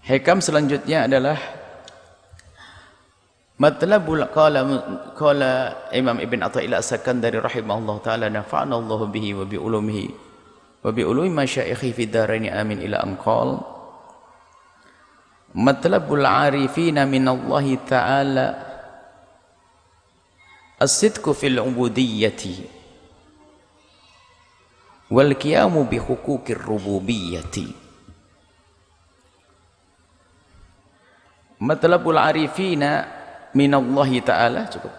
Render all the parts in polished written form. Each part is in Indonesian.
Hikam selanjutnya adalah matlabul qala Imam Ibn Athaillah As-Sakandari rahimahullah taala nafa'ana Allah bihi wa bi ulumihi wa bi ulumi masyaikhi fi daraini amin ila amqal matlabul arifina min Allah taala as-sidqu fil ubudiyyati wal qiyamu bi huquqir rububiyyati. Matlabul arifina minallahi ta'ala, cukup.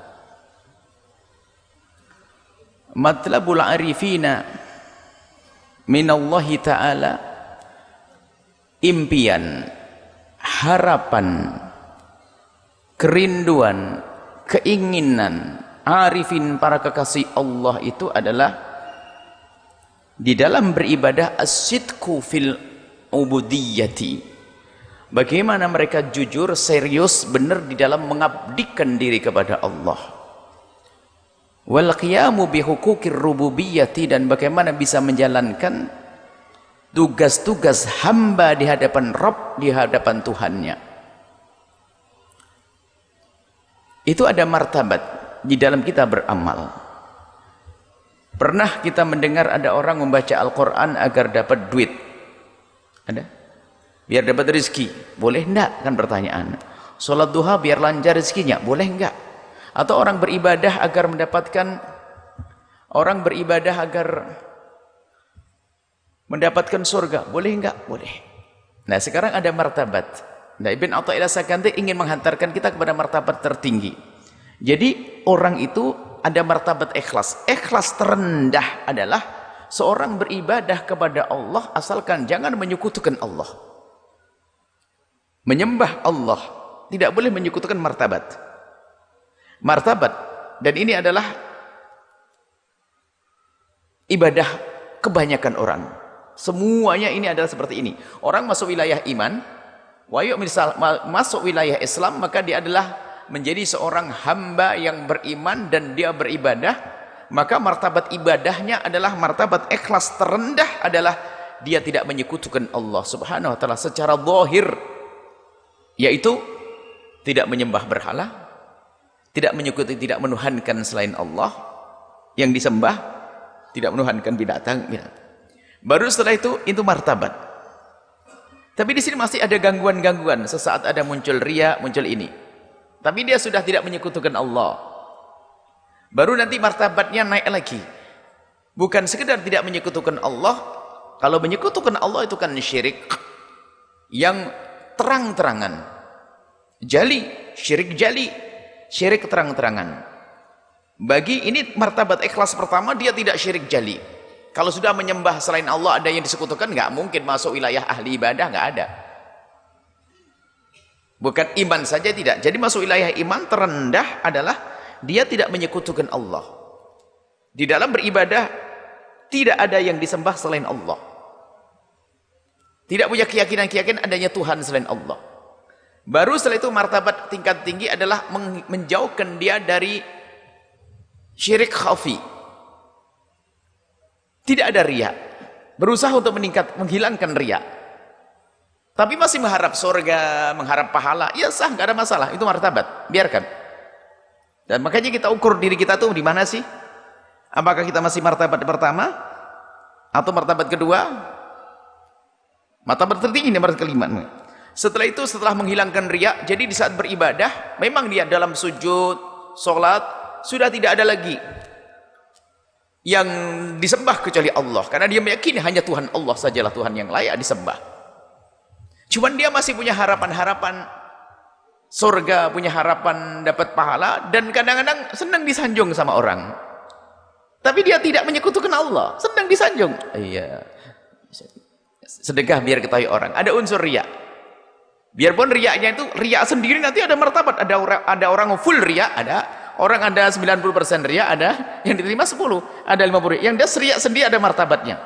Matlabul arifina minallahi ta'ala, impian, harapan, kerinduan, keinginan arifin, para kekasih Allah itu adalah di dalam beribadah as-sidqu fil ubudiyyati. Bagaimana mereka jujur, serius, benar di dalam mengabdikan diri kepada Allah. Wal qiyamu bi huquqir rububiyyati, dan bagaimana bisa menjalankan tugas-tugas hamba di hadapan Rabb, di hadapan Tuhannya. Itu ada martabat di dalam kita beramal. Pernah kita mendengar ada orang membaca Al-Quran agar dapat duit? Ada? Biar dapat rezeki, boleh enggak? Kan pertanyaan. Sholat duha biar lancar rezekinya, boleh enggak? Atau orang beribadah agar mendapatkan surga, boleh enggak? Boleh. Nah, sekarang ada martabat. Nah, Ibn Athaillah As-Sakandari ingin menghantarkan kita kepada martabat tertinggi. Jadi orang itu ada martabat ikhlas. Ikhlas terendah adalah seorang beribadah kepada Allah asalkan jangan menyekutukan Allah. Menyembah Allah tidak boleh menyekutukan martabat. Martabat, dan ini adalah ibadah kebanyakan orang. Semuanya ini adalah seperti ini. Orang masuk wilayah iman, misal masuk wilayah Islam, maka dia adalah menjadi seorang hamba yang beriman dan dia beribadah. Maka martabat ibadahnya adalah martabat ikhlas terendah adalah dia tidak menyekutukan Allah Subhanahu wa taala secara zahir, yaitu tidak menyembah berhala, tidak menyekuti, tidak menuhankan selain Allah yang disembah, tidak menuhankan binatang. Baru setelah itu martabat. Tapi di sini masih ada gangguan-gangguan. Sesaat ada muncul riya, muncul ini. Tapi dia sudah tidak menyekutukan Allah. Baru nanti martabatnya naik lagi. Bukan sekedar tidak menyekutukan Allah. Kalau menyekutukan Allah itu kan syirik yang terang-terangan, jali, syirik terang-terangan. Bagi ini martabat ikhlas pertama, dia tidak syirik jali. Kalau sudah menyembah selain Allah ada yang disekutukan, nggak mungkin masuk wilayah ahli ibadah, nggak ada. Bukan iman saja tidak. Jadi masuk wilayah iman terendah adalah dia tidak menyekutukan Allah. Di dalam beribadah tidak ada yang disembah selain Allah. Tidak punya keyakinan adanya Tuhan selain Allah. Baru setelah itu martabat tingkat tinggi adalah menjauhkan dia dari syirik khafi. Tidak ada riya. Berusaha untuk menghilangkan riya. Tapi masih mengharap surga, mengharap pahala. Ya sah, nggak ada masalah. Itu martabat. Biarkan. Dan makanya kita ukur diri kita tuh di mana sih? Apakah kita masih martabat pertama atau martabat kedua? Martabat tertinggi martabat kelima. Setelah itu, setelah menghilangkan riya, jadi di saat beribadah memang dia dalam sujud, sholat sudah tidak ada lagi yang disembah kecuali Allah, karena dia meyakini hanya Tuhan Allah sajalah Tuhan yang layak disembah. Cuman dia masih punya harapan-harapan surga, punya harapan dapat pahala, dan kadang-kadang senang disanjung sama orang. Tapi dia tidak menyekutukan Allah, senang disanjung. Iya. Sedekah biar ketahui orang. Ada unsur riya. Biarpun riyanya itu riya sendiri, nanti ada martabat. Ada orang full riya, ada orang ada 90% riya, ada yang diterima 10, ada 50 riya. Yang dia riya sendiri ada martabatnya.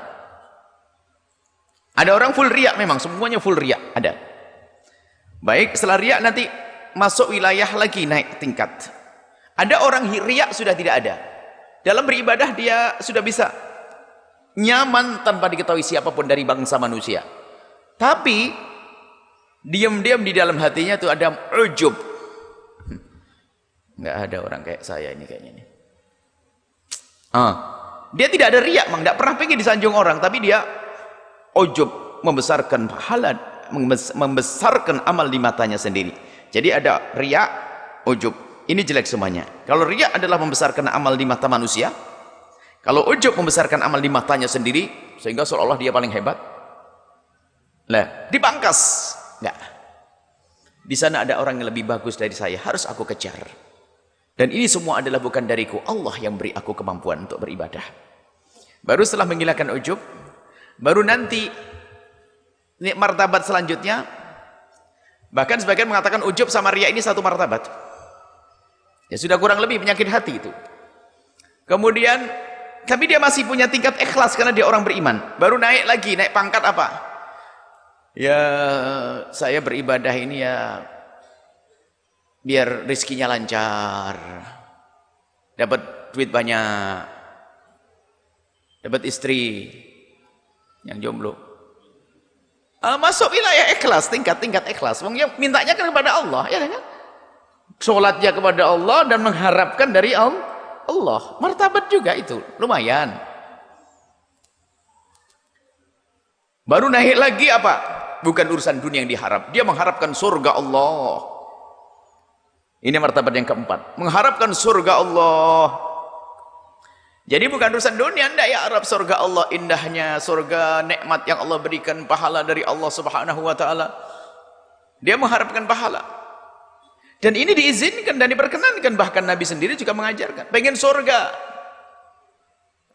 Ada orang full riya, memang semuanya full riya, ada. Baik, setelah riya nanti masuk wilayah lagi naik tingkat. Ada orang riya sudah tidak ada. Dalam beribadah dia sudah bisa nyaman tanpa diketahui siapapun dari bangsa manusia. Tapi Diam-diam di dalam hatinya tuh ada ujub. Nggak ada orang kayak saya ini kayaknya nih. Dia tidak ada riak, mang, nggak pernah pengen disanjung orang, tapi dia ujub, membesarkan pahala, membesarkan amal di matanya sendiri. Jadi ada riak, ujub. Ini jelek semuanya. Kalau riak adalah membesarkan amal di mata manusia, kalau ujub membesarkan amal di matanya sendiri, sehingga seolah-olah dia paling hebat. Lah, dipangkas. Enggak. Di sana ada orang yang lebih bagus dari saya, harus aku kejar. Dan ini semua adalah bukan dariku, Allah yang beri aku kemampuan untuk beribadah. Baru setelah menghilangkan ujub, baru nanti martabat selanjutnya, bahkan sebagian mengatakan ujub sama riya ini satu martabat. Ya sudah kurang lebih penyakit hati itu. Kemudian, tapi dia masih punya tingkat ikhlas karena dia orang beriman. Baru naik lagi, naik pangkat apa? Ya saya beribadah ini ya biar rezekinya lancar, dapat duit banyak, dapat istri yang jomblo. Masuk wilayah ikhlas, tingkat-tingkat ikhlas. Yang mintanya kan kepada Allah, ya kan? Sholatnya kepada Allah dan mengharapkan dari Allah. Martabat juga itu, lumayan. Baru naik lagi apa? Bukan urusan dunia yang diharap, dia mengharapkan surga Allah. Ini martabat yang keempat, mengharapkan surga Allah. Jadi bukan urusan dunia, anda ya harap surga Allah, indahnya surga, nikmat yang Allah berikan, pahala dari Allah Subhanahu wa taala. Dia mengharapkan pahala. Dan ini diizinkan dan diperkenankan, bahkan Nabi sendiri juga mengajarkan, pengen surga.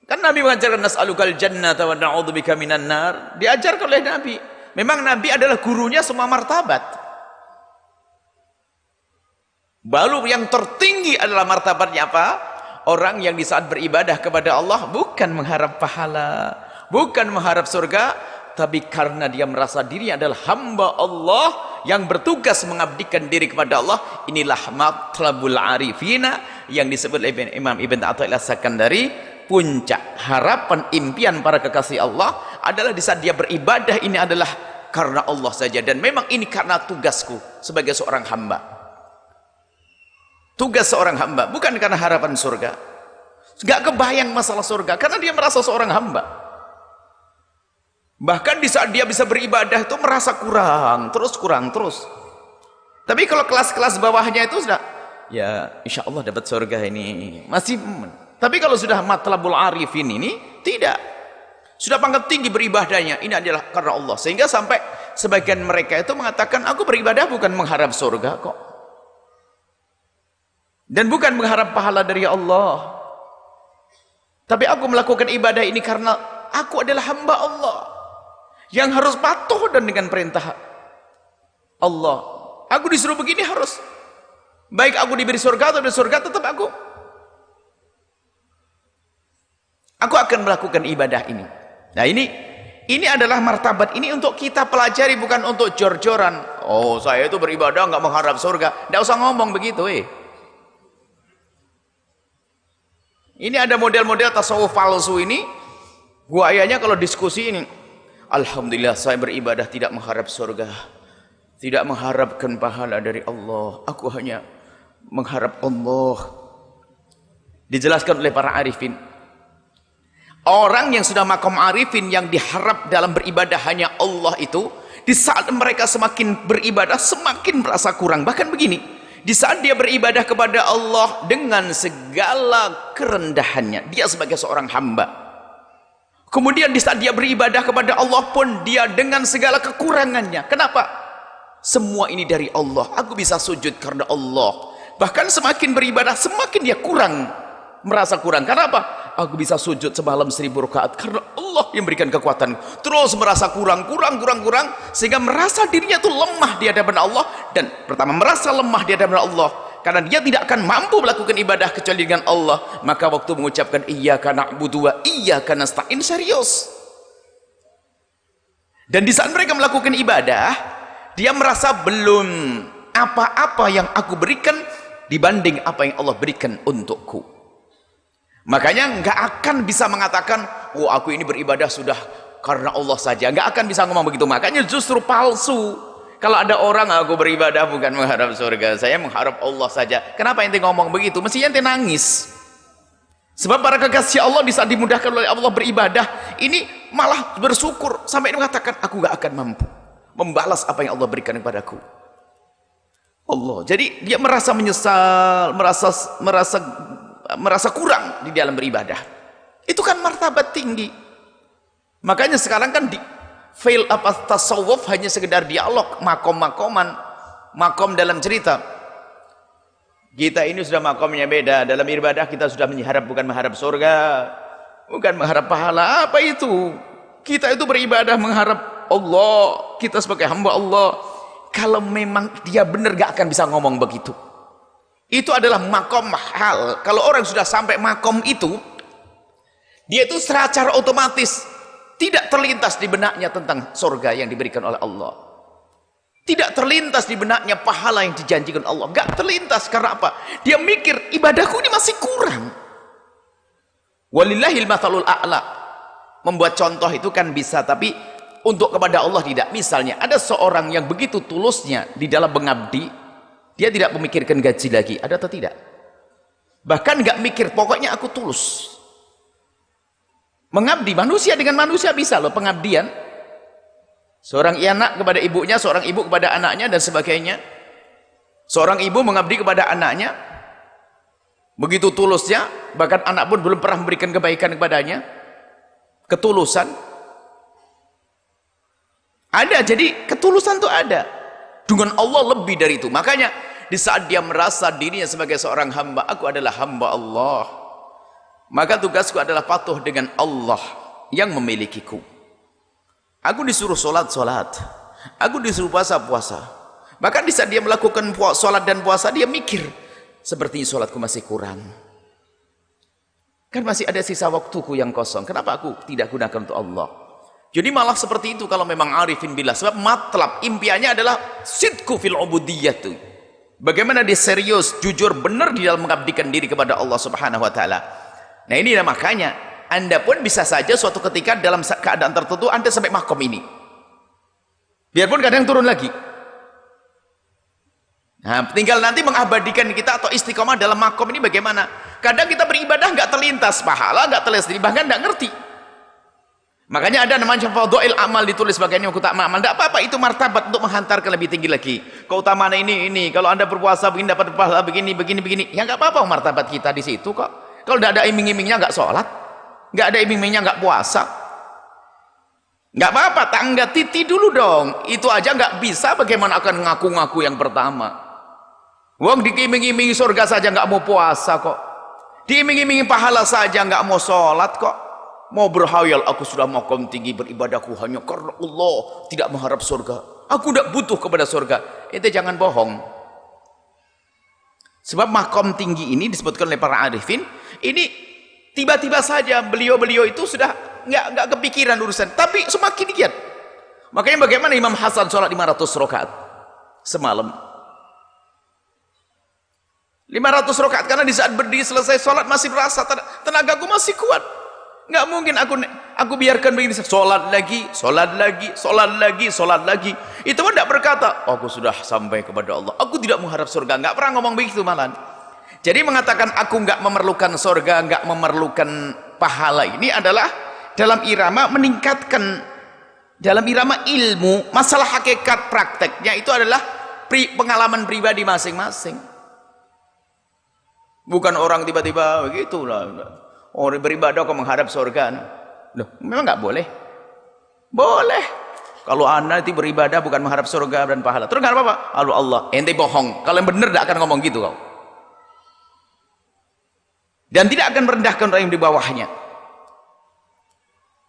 Kan Nabi mengajarkan nas'alukal jannata wa na'udzubika minan nar. Diajarkan oleh Nabi. Memang Nabi adalah gurunya semua martabat. Baru yang tertinggi adalah martabatnya apa? Orang yang di saat beribadah kepada Allah bukan mengharap pahala, bukan mengharap surga, tapi karena dia merasa dirinya adalah hamba Allah yang bertugas mengabdikan diri kepada Allah. Inilah matlabul arifina yang disebut oleh Imam Ibn Athaillah Sakandari. Puncak harapan impian para kekasih Allah adalah di saat dia beribadah ini adalah karena Allah saja, dan memang ini karena tugasku sebagai seorang hamba. Tugas seorang hamba, bukan karena harapan surga. Gak kebayang masalah surga, karena dia merasa seorang hamba. Bahkan di saat dia bisa beribadah itu merasa kurang terus. Tapi kalau kelas-kelas bawahnya itu sudah, ya insya Allah dapat surga ini. Masih. Tapi kalau sudah matlabul arifin ini, tidak. Sudah pangkat tinggi beribadahnya, ini adalah karena Allah. Sehingga sampai sebagian mereka itu mengatakan, aku beribadah bukan mengharap surga kok. Dan bukan mengharap pahala dari Allah, tapi aku melakukan ibadah ini karena aku adalah hamba Allah yang harus patuh dan dengan perintah Allah. Aku disuruh begini harus, baik aku diberi surga atau di surga tetap aku akan melakukan ibadah ini. Nah ini adalah martabat ini untuk kita pelajari, bukan untuk jor-joran. Oh saya itu beribadah nggak mengharap surga, nggak usah ngomong begitu. Ini ada model-model tasawuf palsu ini. Buayanya kalau diskusi ini, alhamdulillah saya beribadah tidak mengharap surga, tidak mengharapkan pahala dari Allah, aku hanya mengharap Allah. Dijelaskan oleh para arifin, orang yang sudah makom arifin yang diharap dalam beribadah hanya Allah itu, di saat mereka semakin beribadah semakin merasa kurang. Bahkan begini, di saat dia beribadah kepada Allah dengan segala kerendahannya, dia sebagai seorang hamba. Kemudian di saat dia beribadah kepada Allah pun dia dengan segala kekurangannya. Kenapa? Semua ini dari Allah. Aku bisa sujud karena Allah. Bahkan semakin beribadah semakin dia kurang, merasa kurang. Kenapa? Aku bisa sujud semalam 1000 rakaat karena Allah yang berikan kekuatan. Terus merasa kurang, sehingga merasa dirinya itu lemah di hadapan Allah. Dan pertama merasa lemah di hadapan Allah karena dia tidak akan mampu melakukan ibadah kecuali dengan Allah. Maka waktu mengucapkan iyyaka na'budu wa iyyaka nasta'in, serius. Dan di saat mereka melakukan ibadah, dia merasa belum apa-apa yang aku berikan dibanding apa yang Allah berikan untukku. Makanya nggak akan bisa mengatakan, oh aku ini beribadah sudah karena Allah saja. Nggak akan bisa ngomong begitu. Makanya justru palsu. Kalau ada orang, aku beribadah bukan mengharap surga, saya mengharap Allah saja. Kenapa ente ngomong begitu? Mestinya ente nangis. Sebab para kekasih Allah di saat dimudahkan oleh Allah beribadah, ini malah bersyukur sampai mengatakan, aku gak akan mampu membalas apa yang Allah berikan kepadaku. Allah. Jadi dia merasa menyesal, merasa kurang di dalam beribadah. Itu kan martabat tinggi. Makanya sekarang kan di fail apa tasawuf hanya sekedar dialog, makom-makoman, makom dalam cerita. Kita ini sudah makomnya beda. Dalam ibadah kita sudah mengharap, bukan mengharap surga, bukan mengharap pahala. Apa itu? Kita itu beribadah mengharap Allah, kita sebagai hamba Allah. Kalau memang dia benar gak akan bisa ngomong begitu. Itu adalah makom hal. Kalau orang sudah sampai makom itu, dia itu secara otomatis tidak terlintas di benaknya tentang surga yang diberikan oleh Allah. Tidak terlintas di benaknya pahala yang dijanjikan Allah. Gak terlintas. Karena apa? Dia mikir, ibadahku ini masih kurang. Walillahil mathalul a'la. Membuat contoh itu kan bisa, tapi untuk kepada Allah tidak. Misalnya, ada seorang yang begitu tulusnya di dalam mengabdi, dia tidak memikirkan gaji lagi. Ada atau tidak? Bahkan gak mikir, pokoknya aku tulus. Mengabdi, manusia dengan manusia bisa loh pengabdian. Seorang anak kepada ibunya, seorang ibu kepada anaknya, dan sebagainya. Seorang ibu mengabdi kepada anaknya, begitu tulusnya, bahkan anak pun belum pernah memberikan kebaikan kepadanya. Ketulusan ada, jadi ketulusan itu ada. Dengan Allah lebih dari itu. Makanya di saat dia merasa dirinya sebagai seorang hamba, aku adalah hamba Allah, maka tugasku adalah patuh dengan Allah yang memilikiku. Aku disuruh sholat, aku disuruh puasa. Bahkan di saat dia melakukan sholat dan puasa, dia mikir, sepertinya sholatku masih kurang, kan masih ada sisa waktuku yang kosong, kenapa aku tidak gunakan untuk Allah? Jadi malah seperti itu kalau memang arifin billah. Sebab matlab, impiannya adalah sidku fil ubudiyyah, bagaimana dia serius, jujur, benar di dalam mengabdikan diri kepada Allah subhanahu wa ta'ala. Nah ini makanya Anda pun bisa saja suatu ketika dalam keadaan tertentu Anda sampai makom ini, biarpun kadang turun lagi. Nah tinggal nanti mengabadikan kita atau istiqomah dalam makom ini bagaimana. Kadang kita beribadah nggak terlintas pahala, nggak terlintas diri, bahkan nggak ngerti. Makanya ada namanya fadhail amal, ditulis bagiannya keutamaan amal. Tidak apa-apa, itu martabat untuk menghantarkan lebih tinggi lagi. Keutamaan ini kalau Anda berpuasa begini dapat pahala begini. Ya nggak apa-apa, martabat kita di situ kok. Kalau tidak ada iming-imingnya nggak sholat, nggak ada iming-imingnya nggak puasa, nggak apa-apa, tangga titi dulu dong. Itu aja nggak bisa, bagaimana akan ngaku-ngaku yang pertama? Wong diiming-imingi surga saja nggak mau puasa kok, diiming-imingi pahala saja nggak mau sholat kok. Mau berhayal, aku sudah makom tinggi, beribadahku hanya karena Allah, tidak mengharap surga, aku tidak butuh kepada surga. Itu jangan bohong. Sebab makom tinggi ini disebutkan oleh para arifin, ini tiba-tiba saja beliau-beliau itu sudah nggak kepikiran urusan, tapi semakin giat. Makanya bagaimana Imam Hasan sholat 500 rakaat semalam, 500 rakaat, karena di saat berdiri selesai sholat masih merasa tenagaku masih kuat. Nggak mungkin aku biarkan begini, sholat lagi. Itu pun tidak berkata, aku sudah sampai kepada Allah, aku tidak mengharap surga. Nggak pernah ngomong begitu malah. Jadi mengatakan aku nggak memerlukan surga, nggak memerlukan pahala, ini adalah dalam irama meningkatkan, dalam irama ilmu. Masalah hakikat prakteknya itu adalah pengalaman pribadi masing-masing. Bukan orang tiba-tiba begitulah, orang beribadah kok mengharap surga. Loh, memang nggak boleh? Boleh. Kalau anda nanti beribadah bukan mengharap surga dan pahala, terus nggak apa-apa. Allah, ente bohong. Kalau yang benar tidak akan ngomong gitu kau. Dan tidak akan merendahkan orang yang di bawahnya.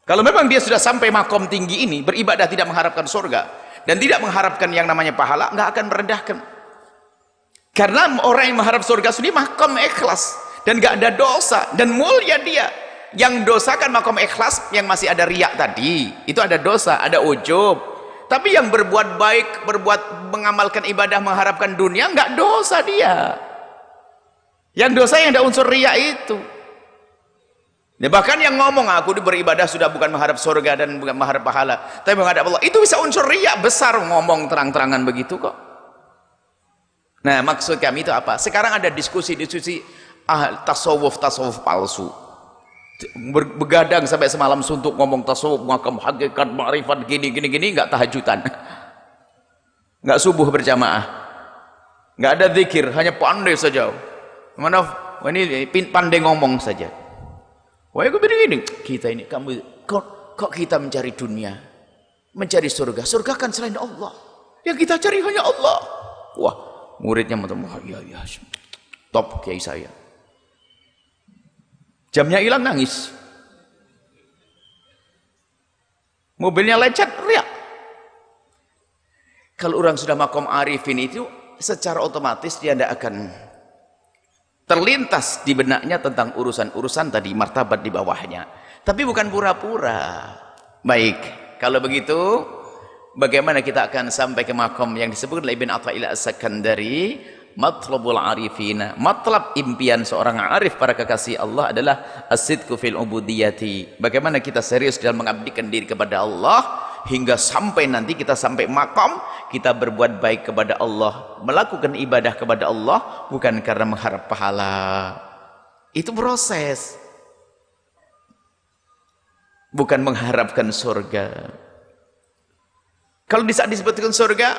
Kalau memang dia sudah sampai makom tinggi ini, beribadah tidak mengharapkan surga dan tidak mengharapkan yang namanya pahala, nggak akan merendahkan. Karena orang yang mengharap surga sendiri makom ikhlas dan nggak ada dosa dan mulia dia. Yang dosa kan makom ikhlas yang masih ada riak tadi, itu ada dosa, ada ujub. Tapi yang berbuat baik, berbuat mengamalkan ibadah mengharapkan dunia, nggak dosa dia. Yang dosa yang ada unsur riak itu. Ya, bahkan yang ngomong aku beribadah sudah bukan mengharap surga dan bukan mengharap pahala, tapi menghadap Allah, itu bisa unsur riya besar, ngomong terang-terangan begitu kok. Nah, maksud kami itu apa? Sekarang ada diskusi-diskusi tasawuf palsu. Begadang sampai semalam suntuk ngomong tasawuf, makam hakikat, ma'rifat, gini, nggak tahajudan. Nggak subuh berjamaah. Nggak ada zikir, hanya pandai saja. Mana ini pandai ngomong saja. Wah, aku begini, kita ini kok kita mencari dunia, mencari surga kan selain Allah. Yang kita cari hanya Allah. Wah, muridnya ya, top kiai saya. Jamnya hilang nangis. Mobilnya lecet, riak. Kalau orang sudah makom arifin itu, secara otomatis dia tidak akan terlintas di benaknya tentang urusan-urusan tadi, martabat di bawahnya. Tapi bukan pura-pura. Baik, kalau begitu bagaimana kita akan sampai ke makom yang disebut oleh Ibn Athaillah As-Sakandari, matlabul arifina. Matlab impian seorang arif para kekasih Allah adalah as-sidqu fil ubudiyyati. Bagaimana kita serius dalam mengabdikan diri kepada Allah hingga sampai nanti kita sampai makom kita berbuat baik kepada Allah, melakukan ibadah kepada Allah bukan karena mengharap pahala. Itu proses, bukan mengharapkan surga. Kalau di saat disebutkan surga,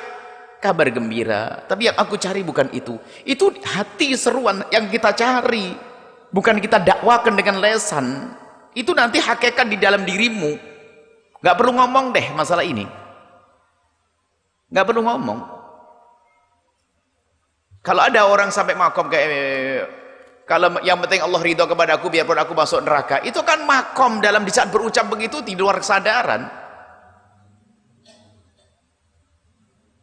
kabar gembira, tapi yang aku cari bukan itu. Itu hati seruan yang kita cari, bukan kita dakwakan dengan lesan. Itu nanti hakikat di dalam dirimu. Gak perlu ngomong deh masalah ini, gak perlu ngomong. Kalau ada orang sampai makom kayak, kalau yang penting Allah ridho kepada aku biarpun aku masuk neraka, itu kan makom dalam di saat berucap begitu di luar kesadaran.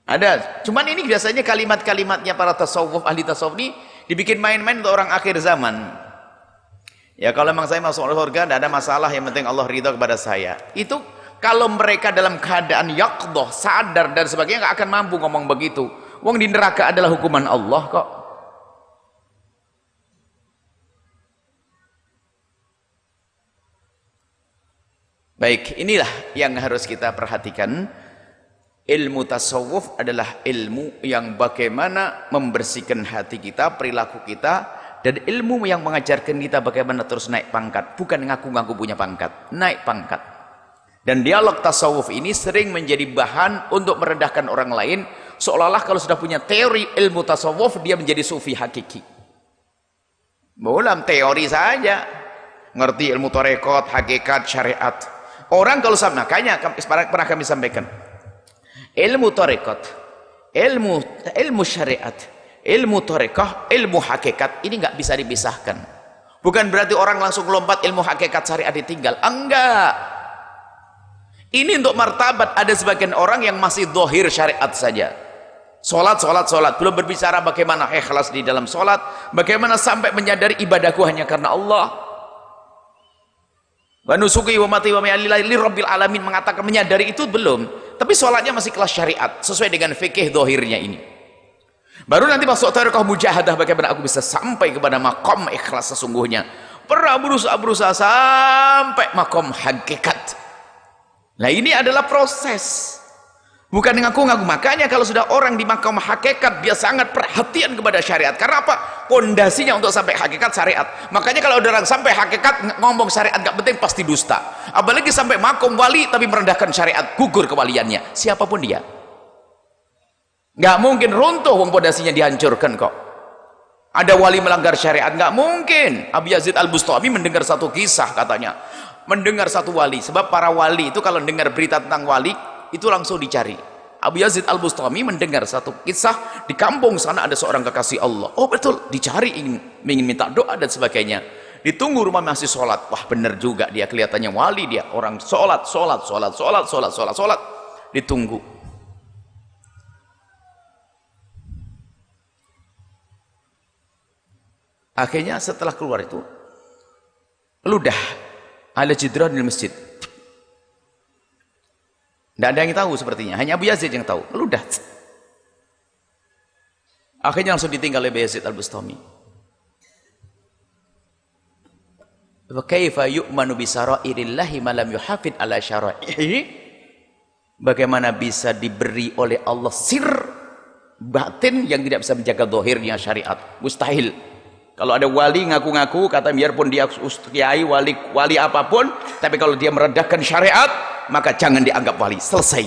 Ada, cuman ini biasanya kalimat-kalimatnya para tasawuf, ahli tasawuf ini dibikin main-main untuk orang akhir zaman. Ya, kalau memang saya masuk surga tidak ada masalah, yang penting Allah ridho kepada saya. Itu kalau mereka dalam keadaan yaqdah, sadar dan sebagainya, nggak akan mampu ngomong begitu. Wong di neraka adalah hukuman Allah kok. Baik, inilah yang harus kita perhatikan. Ilmu tasawuf adalah ilmu yang bagaimana membersihkan hati kita, perilaku kita, dan ilmu yang mengajarkan kita bagaimana terus naik pangkat, bukan ngaku-ngaku punya pangkat, naik pangkat. Dan dialog tasawuf ini sering menjadi bahan untuk merendahkan orang lain, seolah-olah kalau sudah punya teori ilmu tasawuf dia menjadi sufi hakiki. Dalam teori saja, ngerti ilmu tarekat, hakikat, syariat. Orang kalau sama, makanya pernah kami sampaikan, ilmu tarekat, ilmu syariat, ilmu tarekah, ilmu hakikat ini nggak bisa dipisahkan. Bukan berarti orang langsung lompat ilmu hakikat syariat ditinggal, enggak. Ini untuk martabat. Ada sebagian orang yang masih dohir syariat saja, sholat, belum berbicara bagaimana ikhlas di dalam sholat, bagaimana sampai menyadari ibadahku hanya karena Allah. Wa nusuki wa mati wa ma'alillahi rabbil alamin, mengatakan menyadari itu belum, tapi sholatnya masih kelas syariat sesuai dengan fikih dohirnya ini. Baru nanti masuk tarekah mujahadah, bagaimana aku bisa sampai kepada makom ikhlas sesungguhnya. Pernah berusaha sampai makom hakikat. Nah, ini adalah proses, bukan ngaku-ngaku. Makanya kalau sudah orang di makom hakikat, dia sangat perhatian kepada syariat. Karena apa? Pondasinya untuk sampai hakikat syariat. Makanya kalau ada orang sampai hakikat ngomong syariat gak penting, pasti dusta. Apalagi sampai makom wali tapi merendahkan syariat, gugur kewaliannya siapapun dia. Gak mungkin runtuh, wong pondasinya dihancurkan kok. Ada wali melanggar syariat, gak mungkin. Abu Yazid Al-Bustami mendengar satu kisah, katanya mendengar satu wali, sebab para wali itu kalau dengar berita tentang wali itu langsung dicari. Abu Yazid Al-Bustami mendengar satu kisah, di kampung sana ada seorang kekasih Allah. Oh betul, dicari, ingin minta doa dan sebagainya. Ditunggu rumah masih sholat. Wah benar juga, dia kelihatannya wali, dia orang sholat. Ditunggu. Akhirnya setelah keluar itu, ludah ala jidranil masjid. Tidak ada yang tahu sepertinya, hanya Abu Yazid yang tahu. Ludah. Akhirnya langsung ditinggal oleh Abu Yazid Al-Bustami. Wa kaifa yu'manu bi sarairillahi ma lam yuhafid ala syara'ihi? Bagaimana bisa diberi oleh Allah sir batin yang tidak bisa menjaga zahirnya syariat? Mustahil. Kalau ada wali ngaku-ngaku kata biarpun dia kiai wali apapun, tapi kalau dia meredahkan syariat maka jangan dianggap wali. Selesai.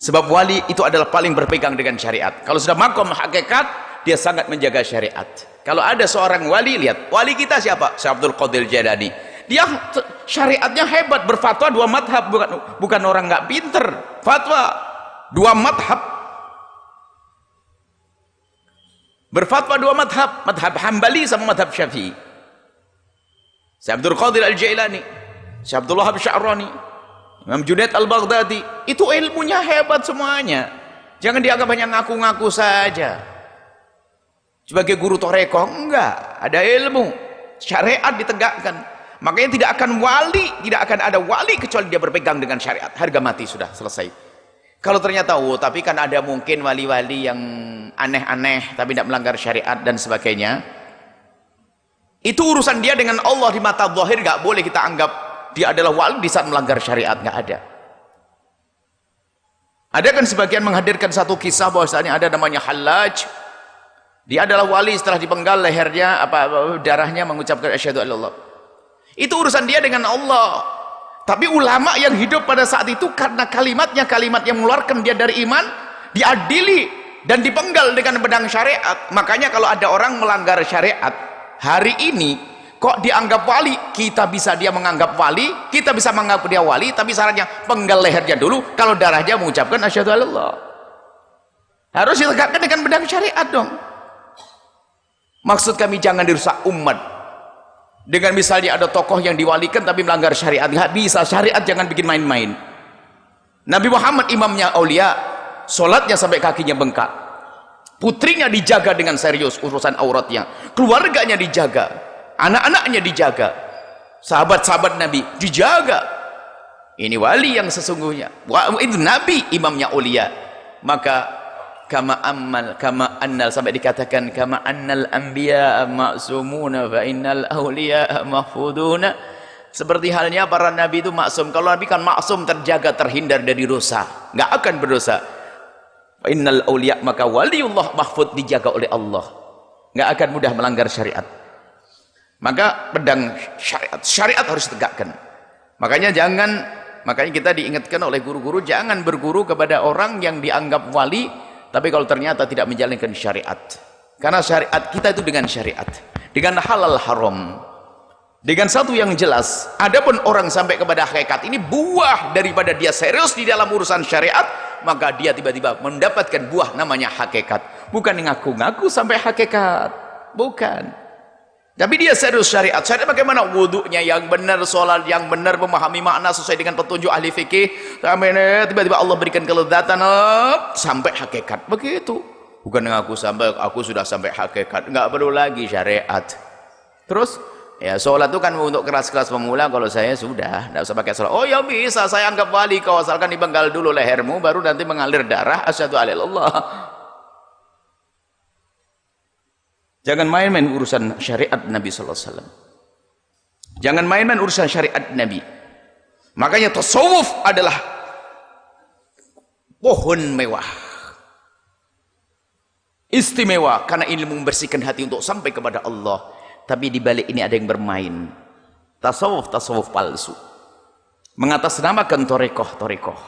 Sebab wali itu adalah paling berpegang dengan syariat. Kalau sudah makom hakikat, dia sangat menjaga syariat. Kalau ada seorang wali, lihat wali kita siapa? Syekh Abdul Qadir Jailani. Dia syariatnya hebat, berfatwa 2 madhab, bukan orang nggak pinter. Fatwa 2 madhab, berfatwa 2 madhab, madhab Hambali sama madhab Syafi'i. Syekh Abdul Qadir Al-Jailani, Syekh Abdullah Sya'rani, Imam Junaid Al-Baghdadi, itu ilmunya hebat semuanya. Jangan dianggap hanya ngaku-ngaku saja sebagai guru toreko. Enggak, ada ilmu syariat ditegakkan. Makanya tidak akan ada wali kecuali dia berpegang dengan syariat. Harga mati, sudah selesai. Kalau ternyata tapi kan ada mungkin wali-wali yang aneh-aneh tapi tidak melanggar syariat dan sebagainya, itu urusan dia dengan Allah. Di mata zahir nggak boleh kita anggap dia adalah wali di saat melanggar syariat, nggak ada. Ada kan sebagian menghadirkan satu kisah bahwasanya ada namanya Hallaj. Dia adalah wali setelah dipenggal lehernya, darahnya, mengucapkan asyhadu alla. Itu urusan dia dengan Allah. Tapi ulama yang hidup pada saat itu karena kalimatnya kalimat yang mengeluarkan dia dari iman, diadili dan dipenggal dengan pedang syariat. Makanya kalau ada orang melanggar syariat hari ini kok dianggap wali, dia menganggap wali, kita bisa menganggap dia wali, tapi syaratnya penggal lehernya dulu, kalau darahnya mengucapkan asyhadu alla. Harus ditegakkan dengan pedang syariat dong. Maksud kami jangan dirusak umat dengan misalnya ada tokoh yang diwalikan tapi melanggar syariat. Nggak bisa, syariat jangan bikin main-main. Nabi Muhammad imamnya aulia, sholatnya sampai kakinya bengkak, putrinya dijaga dengan serius urusan auratnya, keluarganya dijaga, anak-anaknya dijaga, sahabat-sahabat Nabi dijaga. Ini wali yang sesungguhnya. Itu Nabi imamnya aulia. Maka kama annal, sampai dikatakan kama annal anbiya ma'sumuna fa innal awliya mahfuduna. Seperti halnya para nabi itu maksum. Kalau nabi kan maksum, terjaga, terhindar dari dosa, nggak akan berdosa. Fa innal awliya, maka waliullah mahfud, dijaga oleh Allah, nggak akan mudah melanggar syariat. Maka pedang syariat harus ditegakkan. Makanya kita diingatkan oleh guru-guru, jangan berguru kepada orang yang dianggap wali tapi kalau ternyata tidak menjalankan syariat. Karena syariat kita itu dengan syariat, dengan halal haram, dengan satu yang jelas. Adapun orang sampai kepada hakikat, ini buah daripada dia serius di dalam urusan syariat, maka dia tiba-tiba mendapatkan buah namanya hakikat. Bukan ngaku-ngaku sampai hakikat, bukan. Tapi dia serius syariat. Syariat bagaimana? Wudunya yang benar, sholat yang benar, memahami makna sesuai dengan petunjuk ahli fikih. Tiba-tiba Allah berikan kelezatan sampai hakikat. Begitu. Bukan ngaku sampai aku sudah sampai hakikat. Enggak perlu lagi syariat. Terus ya sholat itu kan untuk kelas-kelas pemula. Kalau saya sudah enggak usah pakai sholat. Oh ya bisa, saya anggap wali kau, asalkan dipenggal dulu lehermu baru nanti mengalir darah asyhadu alla ilaha illallah. Jangan main-main urusan syariat Nabi sallallahu alaihi wasallam. Jangan main-main urusan syariat Nabi. Makanya tasawuf adalah pohon mewah, istimewa, karena ilmu membersihkan hati untuk sampai kepada Allah. Tapi di balik ini ada yang bermain. Tasawuf palsu, mengatasnamakan torekoh,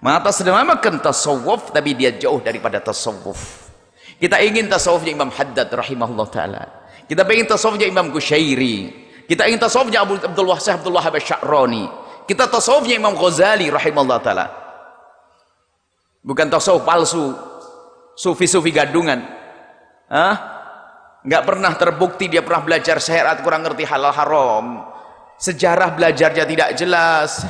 mengatasnamakan tasawuf, tapi dia jauh daripada tasawuf. Kita ingin tasawufnya Imam Haddad rahimahullah ta'ala. Kita ingin tasawufnya Imam Qushairi. Kita ingin tasawufnya Abdul Wahhab Sya'rani. Kita tasawufnya Imam Ghazali rahimahullah ta'ala. Bukan tasawuf palsu, sufi-sufi gadungan. Nggak pernah terbukti dia pernah belajar syariat, kurang ngerti halal haram. Sejarah belajarnya tidak jelas,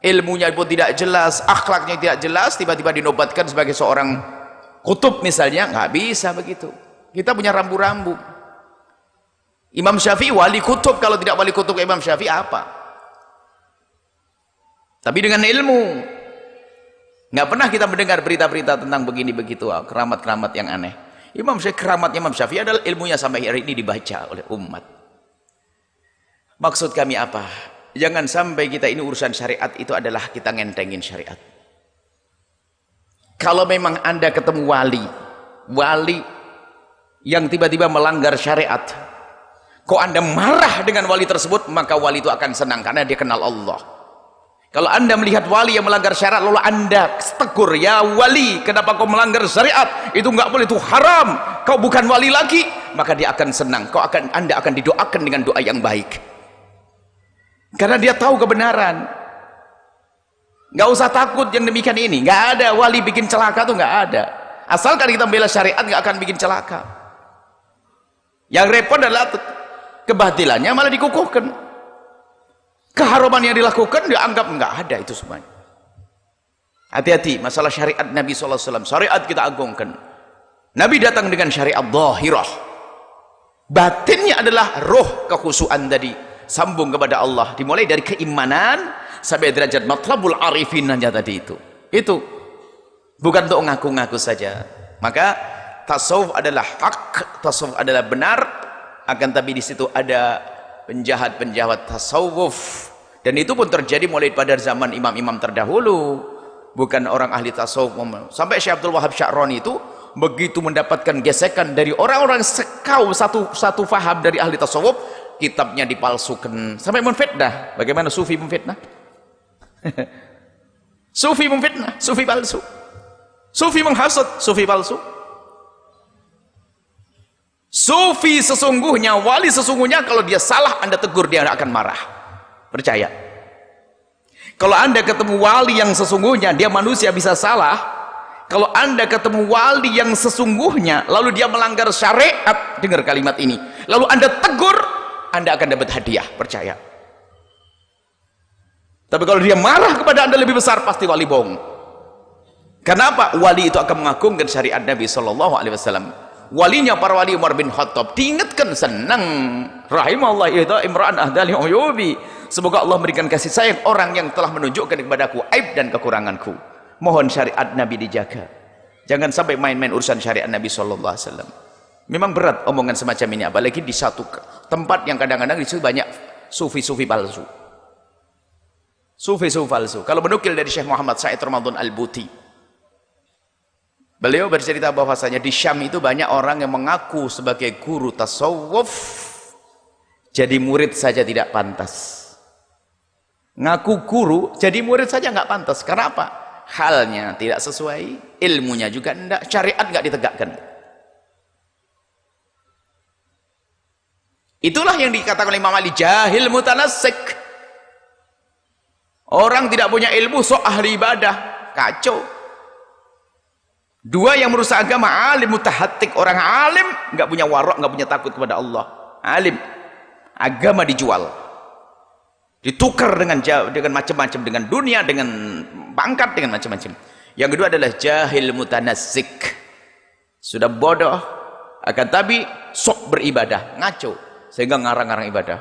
ilmunya pun tidak jelas, akhlaknya tidak jelas, tiba-tiba dinobatkan sebagai seorang kutub misalnya. Nggak bisa begitu. Kita punya rambu-rambu. Imam Syafi'i wali kutub. Kalau tidak wali kutub Imam Syafi'i apa? Tapi dengan ilmu. Nggak pernah kita mendengar berita-berita tentang begini begitu, keramat-keramat yang aneh. Keramatnya Imam Syafi'i adalah ilmunya sampai hari ini dibaca oleh umat. Maksud kami apa? Jangan sampai kita ini urusan syariat itu adalah kita ngentengin syariat. Kalau memang Anda ketemu wali yang tiba-tiba melanggar syariat, kok Anda marah dengan wali tersebut, maka wali itu akan senang karena dia kenal Allah. Kalau Anda melihat wali yang melanggar syariat lalu Anda tegur, ya wali, kenapa kau melanggar syariat? Itu enggak boleh, itu haram. Kau bukan wali lagi, maka dia akan senang. Anda akan didoakan dengan doa yang baik. Karena dia tahu kebenaran. Enggak usah takut yang demikian ini. Enggak ada wali bikin celaka tuh, enggak ada. Asalkan kita membela syariat enggak akan bikin celaka. Yang repot adalah kebatilannya malah dikukuhkan. Keharaman yang dilakukan dianggap enggak ada, itu semuanya. Hati-hati masalah syariat Nabi SAW. Syariat kita agungkan. Nabi datang dengan syariat zahirah. Batinnya adalah roh kekhusyuan tadi, sambung kepada Allah, dimulai dari keimanan sampai derajat matlabul arifin aja tadi itu bukan untuk ngaku-ngaku saja. Maka tasawuf adalah hak, tasawuf adalah benar, akan tapi di situ ada penjahat-penjahat tasawuf, dan itu pun terjadi mulai pada zaman imam-imam terdahulu, bukan orang ahli tasawuf. Sampai Syekh Abdul Wahab Sya'rani itu begitu mendapatkan gesekan dari orang-orang sekau satu faham dari ahli tasawuf, kitabnya dipalsukan sampai memfitnah. Bagaimana sufi memfitnah? Sufi memfitnah, sufi palsu, sufi menghasut, sufi palsu. Sufi sesungguhnya, wali sesungguhnya, kalau dia salah Anda tegur, dia akan marah. Percaya. Kalau Anda ketemu wali yang sesungguhnya, dia manusia bisa salah. Kalau Anda ketemu wali yang sesungguhnya lalu dia melanggar syariat, dengar kalimat ini, lalu Anda tegur, Anda akan dapat hadiah. Percaya. Tapi kalau dia marah kepada Anda lebih besar, pasti wali bohong. Kenapa? Wali itu akan mengagungkan syariat Nabi SAW. Walinya para wali Umar bin Khattab diingatkan, senang, rahimahullah idza imra'an ahdali uyubi, semoga Allah memberikan kasih sayang orang yang telah menunjukkan kepadaku aib dan kekuranganku. Mohon syariat Nabi dijaga, jangan sampai main-main urusan syariat Nabi SAW. Memang berat omongan semacam ini, apalagi di satu tempat yang kadang-kadang di situ banyak sufi-sufi palsu. Sufi-sufi palsu. Kalau menukil dari Syekh Muhammad Said Ramadan Al-Buti, beliau bercerita bahwasanya di Syam itu banyak orang yang mengaku sebagai guru tasawuf, jadi murid saja tidak pantas. Ngaku guru, jadi murid saja nggak pantas. Karena apa? Halnya tidak sesuai, ilmunya juga enggak, syariat nggak ditegakkan. Itulah yang dikatakan oleh Imam Ali, jahil mutanassik. Orang tidak punya ilmu, sok ahli ibadah, kacau. Dua yang merusak agama, alim mutahattik, orang alim nggak punya warok, nggak punya takut kepada Allah. Alim, agama dijual, ditukar dengan macam-macam, dengan dunia, dengan pangkat, dengan macam-macam. Yang kedua adalah jahil mutanassik, sudah bodoh, akan tapi sok beribadah, ngaco, sehingga ngarang-ngarang ibadah.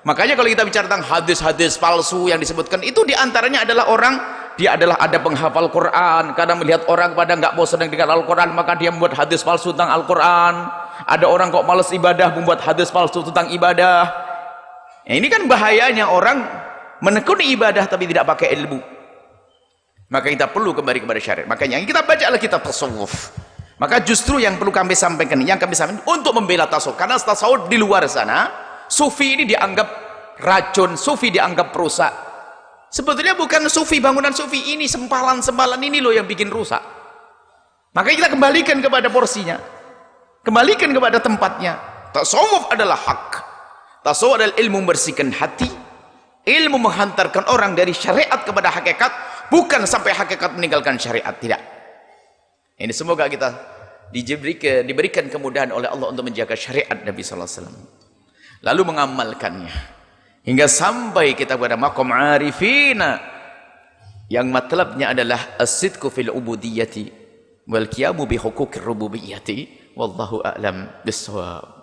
Makanya kalau kita bicara tentang hadis-hadis palsu yang disebutkan itu, diantaranya adalah orang, dia adalah ada penghafal Quran, kadang melihat orang pada nggak mau senang dengan Al-Quran, maka dia membuat hadis palsu tentang Al-Quran. Ada orang kok malas ibadah, membuat hadis palsu tentang ibadah. Ya, ini kan bahayanya orang menekuni ibadah tapi tidak pakai ilmu. Maka kita perlu kembali kepada syariat. Makanya kita baca adalah kitab tasawuf. Maka justru yang perlu kami sampaikan, yang kami sampaikan untuk membela tasawuf, karena tasawuf di luar sana, sufi ini dianggap racun, sufi dianggap perusak. Sebetulnya bukan sufi, bangunan sufi ini, sempalan-sempalan ini loh yang bikin rusak. Maka kita kembalikan kepada porsinya, kembalikan kepada tempatnya. Tasawuf adalah hak. Tasawuf adalah ilmu membersihkan hati, ilmu menghantarkan orang dari syariat kepada hakikat, bukan sampai hakikat meninggalkan syariat, tidak. Ini semoga kita diberikan kemudahan oleh Allah untuk menjaga syariat Nabi sallallahu alaihi wasallam, lalu mengamalkannya hingga sampai kita pada maqam arifina yang matlabnya adalah as-sidqu fil ubudiyyati wal qiyamu bi huquqir rububiyyati wallahu a'lam bis-shawab.